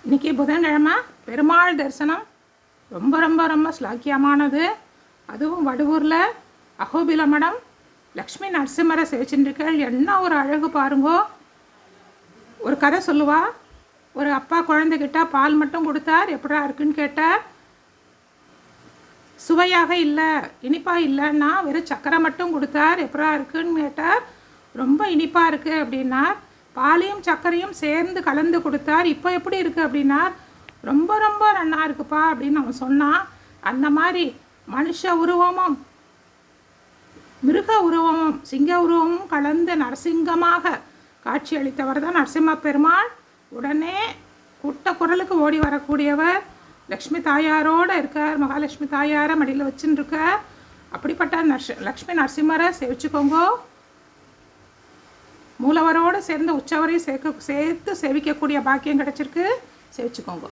இன்றைக்கி புதன்கிழமை பெருமாள் தரிசனம் ரொம்ப ரொம்ப ரொம்ப ஸ்லாக்கியமானது. அதுவும் வடுவூரில் அகோபில மடம் லக்ஷ்மி நரசிம்மரை சேவிச்சுருக்கள். என்ன ஒரு அழகு பாருங்கோ. ஒரு கதை சொல்லுவா. ஒரு அப்பா குழந்தைகிட்ட பால் மட்டும் கொடுத்தார். எப்படா இருக்குன்னு கேட்டார். சுவையாக இல்லை, இனிப்பாக இல்லைன்னா வெறும் சக்கரை மட்டும் கொடுத்தார். எப்படா இருக்குன்னு கேட்டார். ரொம்ப இனிப்பாக இருக்குது அப்படின்னார். பாலையும் சர்க்கரையும் சேர்ந்து கலந்து கொடுத்தார். இப்போ எப்படி இருக்குது அப்படின்னார். ரொம்ப ரொம்ப நல்லா இருக்குப்பா அப்படின்னு அவன் சொன்னான். அந்த மாதிரி மனுஷ உருவமும் மிருக உருவமும் சிங்க உருவமும் கலந்து நரசிங்கமாக காட்சி அளித்தவர் தான் நரசிம்ம பெருமாள். உடனே கூட்ட குரலுக்கு ஓடி வரக்கூடியவர். லக்ஷ்மி தாயாரோடு இருக்கார். மகாலட்சுமி தாயாரை மடியில் வச்சுன்னு இருக்கார். அப்படிப்பட்ட லக்ஷ்மி நரசிம்மரை சேவிச்சுக்கோங்கோ. மூலவரோடு சேர்ந்து உச்சவரையும் சேர்த்து சேவிக்கக்கூடிய பாக்கியம் கிடச்சிருக்கு. சேவிச்சுக்கோங்க.